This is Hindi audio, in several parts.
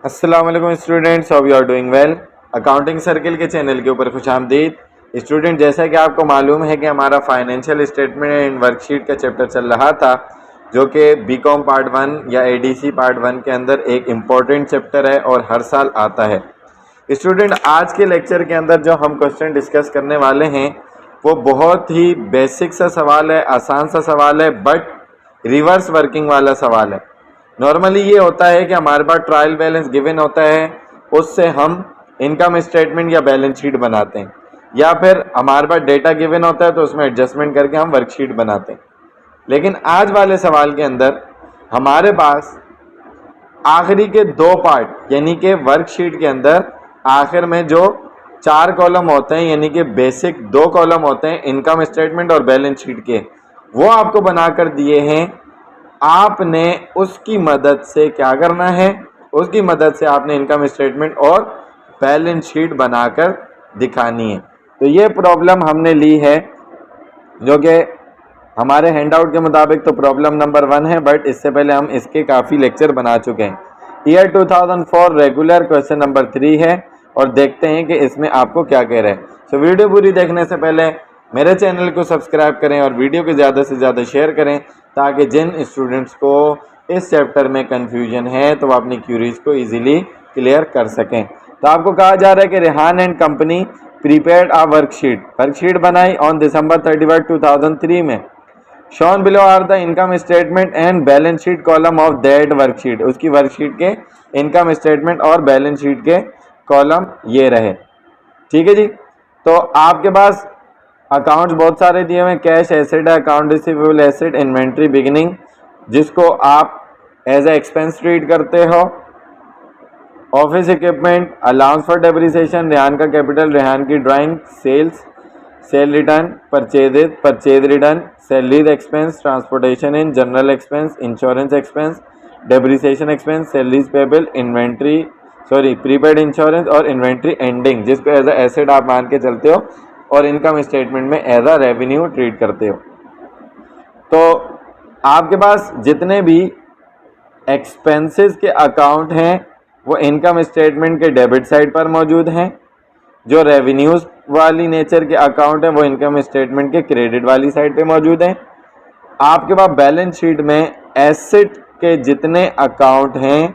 अस्सलाम वालेकुम students, hope you are doing well. Accounting circle के चैनल के ऊपर खुशामदीद। स्टूडेंट, जैसा कि आपको मालूम है कि हमारा फाइनेंशियल स्टेटमेंट एंड वर्कशीट का चैप्टर चल रहा था, जो कि बीकॉम पार्ट 1 या एडीसी पार्ट 1 के अंदर एक इम्पॉर्टेंट चैप्टर है और हर साल आता है। स्टूडेंट, आज के लेक्चर के अंदर जो हम क्वेश्चन डिस्कस करने वाले हैं वो बहुत ही बेसिक सा सवाल है, आसान सा सवाल है, बट रिवर्स वर्किंग वाला सवाल है। नॉर्मली ये होता है कि हमारे पास ट्रायल बैलेंस गिवन होता है, उससे हम इनकम स्टेटमेंट या बैलेंस शीट बनाते हैं, या फिर हमारे पास डेटा गिवन होता है तो उसमें एडजस्टमेंट करके हम वर्कशीट बनाते हैं। लेकिन आज वाले सवाल के अंदर हमारे पास आखिरी के दो पार्ट यानी कि वर्कशीट के अंदर आखिर में जो 4 कॉलम होते हैं, यानी कि बेसिक 2 कॉलम होते हैं इनकम स्टेटमेंट और बैलेंस शीट के, वो आपको बनाकर दिए हैं। आपने उसकी मदद से क्या करना है, उसकी मदद से आपने इनकम स्टेटमेंट और बैलेंस शीट बनाकर दिखानी है। तो ये प्रॉब्लम हमने ली है, जो कि हमारे हैंडआउट के मुताबिक तो प्रॉब्लम नंबर 1 है, बट इससे पहले हम इसके काफ़ी लेक्चर बना चुके हैं। ईयर 2004 रेगुलर क्वेश्चन नंबर 3 है और देखते हैं कि इसमें आपको क्या कह रहे हैं। तो वीडियो पूरी देखने से पहले मेरे चैनल को सब्सक्राइब करें और वीडियो को ज़्यादा से ज़्यादा शेयर करें, ताकि जिन स्टूडेंट्स को इस चैप्टर में कन्फ्यूजन है तो वो अपनी क्यूरीज को ईजिली क्लियर कर सकें। तो आपको कहा जा रहा है कि Rehan and company prepared a worksheet बनाई ऑन दिसंबर 31, 2003 में। Shown below are the income statement and balance sheet column of that worksheet. उसकी वर्कशीट के इनकम स्टेटमेंट और बैलेंस शीट के कॉलम ये रहे। ठीक है जी। तो आपके पास अकाउंट्स बहुत सारे दिए हुए हैं। कैश एसेट है, account receivable asset, inventory beginning, जिसको आप एज ए एक्सपेंस ट्रीट करते हो। Office equipment, allowance for depreciation, Rehan का कैपिटल, रेहान की drawing, sales, sale return, purchase return, salaries expense, transportation in, general expense, insurance expense, depreciation expense, salaries payable, prepaid insurance और इन्वेंट्री एंडिंग, जिसको एज ए एसेट आप मान के चलते हो और इनकम स्टेटमेंट में एज अ रेवेन्यू ट्रीट करते हो। तो आपके पास जितने भी एक्सपेंसेस के अकाउंट हैं वो इनकम स्टेटमेंट के डेबिट साइड पर मौजूद हैं। जो रेवेन्यूज वाली नेचर के अकाउंट हैं वो इनकम स्टेटमेंट के क्रेडिट वाली साइड पे मौजूद हैं। आपके पास बैलेंस शीट में एसेट के जितने अकाउंट हैं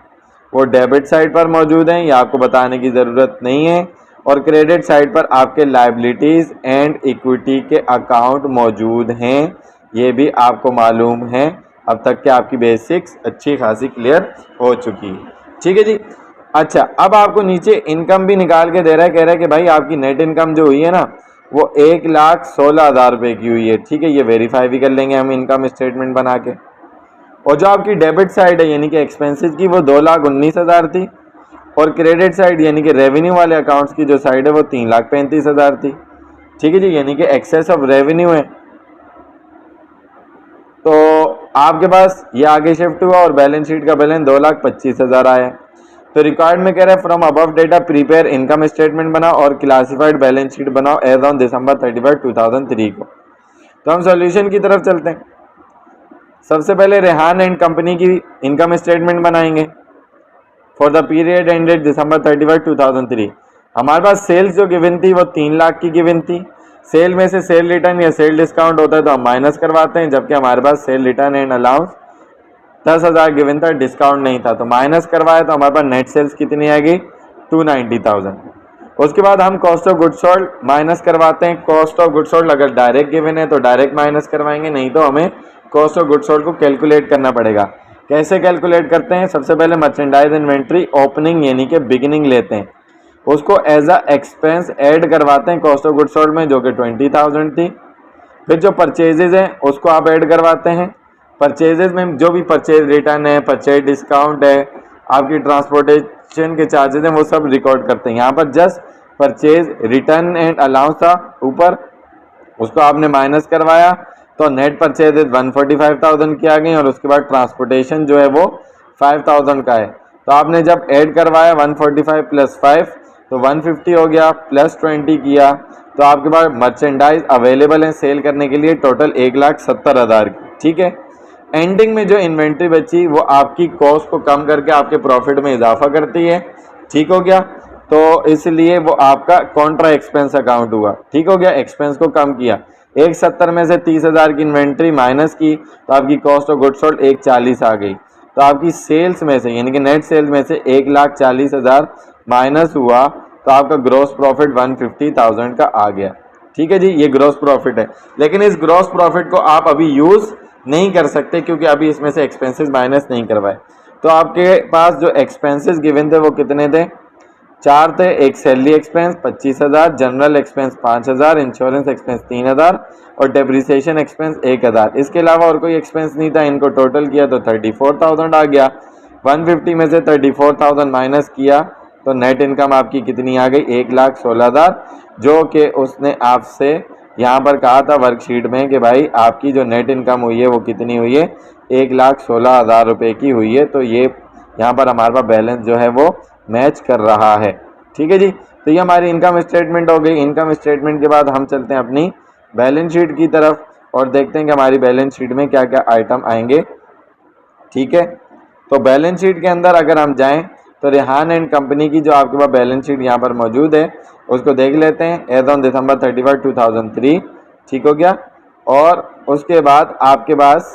वो डेबिट साइड पर मौजूद हैं, ये आपको बताने की ज़रूरत नहीं है। और क्रेडिट साइड पर आपके लायबिलिटीज़ एंड इक्विटी के अकाउंट मौजूद हैं, ये भी आपको मालूम है। अब तक के आपकी बेसिक्स अच्छी खासी क्लियर हो चुकी है। ठीक है जी। अच्छा, अब आपको नीचे इनकम भी निकाल के दे रहा है, कह रहा है कि भाई आपकी नेट इनकम जो हुई है ना वो 1,16,000 रुपये की हुई है। ठीक है, ये वेरीफाई भी कर लेंगे हम इनकम स्टेटमेंट बना के। और जो आपकी डेबिट साइड है यानी कि एक्सपेंसेस की, वो 2,19,000 थी। और क्रेडिट साइड यानी कि रेवेन्यू वाले अकाउंट्स की जो साइड है वो 3,35,000 थी। ठीक है जी, यानी कि एक्सेस ऑफ रेवेन्यू है। तो आपके पास ये आगे शिफ्ट हुआ और बैलेंस शीट का बैलेंस 2,25,000 आया। तो रिकॉर्ड में कह रहा है from above data prepare income statement बनाओ और क्लासिफाइड बैलेंस शीट बनाओ एज ऑन दिसंबर 31, 2003 को। तो हम सॉल्यूशन की तरफ चलते हैं। सबसे पहले रेहान एंड कंपनी की इनकम स्टेटमेंट बनाएंगे फॉर द पीरियड एंडेड दिसंबर 31, 2003। हमारे पास सेल्स जो गिवन थी वो 3 लाख की गिवन थी। सेल में से सेल रिटर्न या सेल डिस्काउंट होता है तो हम माइनस करवाते हैं, जबकि हमारे पास sale return and allowance 10,000 given था, डिस्काउंट नहीं था, तो माइनस करवाया तो हमारे पास नेट सेल्स कितनी आएगी 290,000। उसके बाद हम cost of good sold minus करवाते हैं। कॉस्ट ऑफ गुड सोल्ड अगर डायरेक्ट गिवन है तो डायरेक्ट माइनस करवाएंगे, नहीं तो हमें कॉस्ट ऑफ गुड सोल्ड को कैलकुलेट करना पड़ेगा। कैसे कैलकुलेट करते हैं? सबसे पहले मर्चेंडाइज इन्वेंट्री ओपनिंग यानी कि बिगिनिंग लेते हैं, उसको एज अ एक्सपेंस ऐड करवाते हैं कॉस्ट ऑफ गुड सोल्ड में, जो कि 20,000 थी। फिर जो परचेजेज हैं उसको आप ऐड करवाते हैं। परचेजेज में जो भी परचेज रिटर्न है, परचेज डिस्काउंट है, आपकी ट्रांसपोर्टेशन के चार्जेज हैं, वो सब रिकॉर्ड करते हैं। यहाँ पर just purchase return and allowance था ऊपर, उसको आपने माइनस करवाया तो नेट परचेजेज 145,000 की आ गई। और उसके बाद ट्रांसपोर्टेशन जो है वो 5,000 का है। तो आपने जब ऐड करवाया 145 प्लस 5 तो 150 हो गया, प्लस 20 किया तो आपके पास मर्चेंडाइज अवेलेबल है सेल करने के लिए टोटल 1,70,000 की। ठीक है, एंडिंग में जो इन्वेंट्री बची वो आपकी कॉस्ट को कम करके आपके प्रॉफिट में इजाफा करती है। ठीक हो गया, तो इसलिए वो आपका कॉन्ट्रा एक्सपेंस अकाउंट हुआ। ठीक हो गया, एक्सपेंस को कम किया। 170 में से 30,000 की इन्वेंट्री माइनस की तो आपकी कॉस्ट ऑफ गुड सोल्ड 140 आ गई। तो आपकी सेल्स में से यानी कि नेट सेल्स में से 1,40,000 माइनस हुआ तो आपका ग्रॉस प्रॉफिट 150,000 का आ गया। ठीक है जी, ये ग्रॉस प्रॉफिट है। लेकिन इस ग्रॉस प्रॉफिट को आप अभी यूज नहीं कर सकते क्योंकि अभी इसमें से एक्सपेंसेस माइनस नहीं करवाए। तो आपके पास जो एक्सपेंसेस गिवन थे वो कितने थे? 4 थे। एक salary expense 25,000, general expense 5,000, insurance expense 3,000 और डेप्रिसिएशन एक्सपेंस 1,000। इसके अलावा और कोई एक्सपेंस नहीं था। इनको टोटल किया तो 34,000 आ गया। 150 में से 34,000 माइनस किया तो नेट इनकम आपकी कितनी आ गई? 1,16,000, जो कि उसने आपसे यहाँ पर कहा था वर्कशीट में कि भाई आपकी जो नेट इनकम हुई है वो कितनी हुई है? 1,16,000 रुपये की हुई है। तो ये यहाँ पर हमारे पास बैलेंस जो है वो मैच कर रहा है। ठीक है जी, तो ये हमारी इनकम स्टेटमेंट हो गई। इनकम स्टेटमेंट के बाद हम चलते हैं अपनी बैलेंस शीट की तरफ और देखते हैं कि हमारी बैलेंस शीट में क्या क्या आइटम आएंगे। ठीक है, तो बैलेंस शीट के अंदर अगर हम जाएं तो रेहान एंड कंपनी की जो आपके पास बैलेंस शीट यहाँ पर मौजूद है उसको देख लेते हैं। As on December 31, 2003। ठीक हो गया, और उसके बाद आपके पास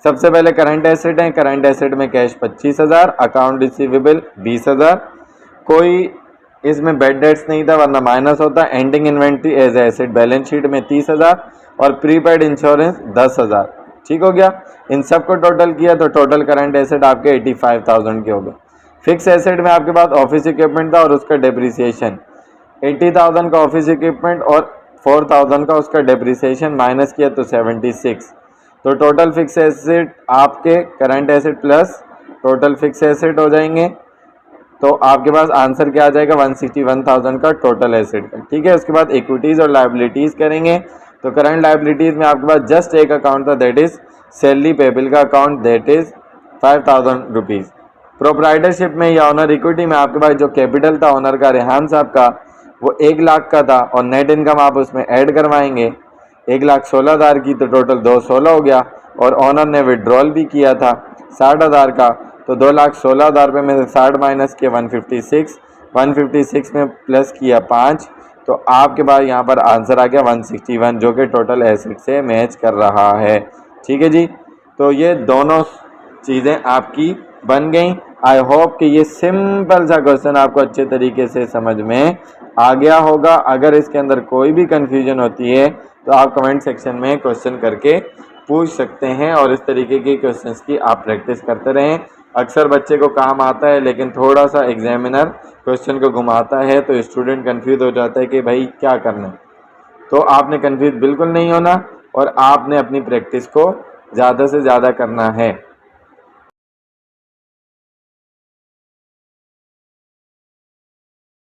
सबसे पहले करंट एसेट है। करंट एसेट में कैश 25,000, अकाउंट रिसीवेबल 20,000, कोई इसमें बेड डेट्स नहीं था वरना माइनस होता। Ending inventory as asset balance sheet में 30,000 और प्रीपेड इंश्योरेंस 10,000। ठीक हो गया, इन सब को टोटल किया तो टोटल करंट एसेट आपके 85,000 के हो गए। फिक्स एसेट में आपके पास ऑफिस इक्विपमेंट था और उसका डेप्रिसिएशन 80,000 का ऑफिस इक्विपमेंट और 4,000 का उसका डेप्रिसिएशन माइनस किया तो 76। तो टोटल फिक्स एसेट आपके current asset plus total fix asset हो जाएंगे। तो आपके पास आंसर क्या आ जाएगा? 161,000 का टोटल एसेट का। ठीक है, उसके बाद इक्विटीज़ और लाइबिलिटीज़ करेंगे। तो करंट लाइबिलिटीज़ में आपके पास जस्ट एक अकाउंट था, दैट इज़ सैलरी पेबल का account, that is 5,000 rupees. Proprietorship में या ऑनर इक्विटी में आपके पास जो कैपिटल था ऑनर का, रेहान साहब का, वो 1 लाख का था और नेट इनकम आप उसमें ऐड करवाएंगे 1,16,000 की, तो टोटल 216 हो गया। और ऑनर ने विड्रॉल भी किया था 60,000 का, तो 2,16,000 रुपये में से 60 माइनस किया 156, 156 में प्लस किया 5, तो आपके पास यहाँ पर आंसर आ गया 161, जो कि टोटल एसेट से मैच कर रहा है। ठीक है जी, तो ये दोनों चीज़ें आपकी बन गई। आई होप कि ये सिंपल सा क्वेश्चन आपको अच्छे तरीके से समझ में आ गया होगा। अगर इसके अंदर कोई भी कन्फ्यूजन होती है तो आप कमेंट सेक्शन में क्वेश्चन करके पूछ सकते हैं और इस तरीके के क्वेश्चंस की आप प्रैक्टिस करते रहें। अक्सर बच्चे को काम आता है लेकिन थोड़ा सा एग्जामिनर क्वेश्चन को घुमाता है तो स्टूडेंट कंफ्यूज हो जाता है कि भाई क्या करना है। तो आपने कंफ्यूज बिल्कुल नहीं होना और आपने अपनी प्रैक्टिस को ज़्यादा से ज़्यादा करना है।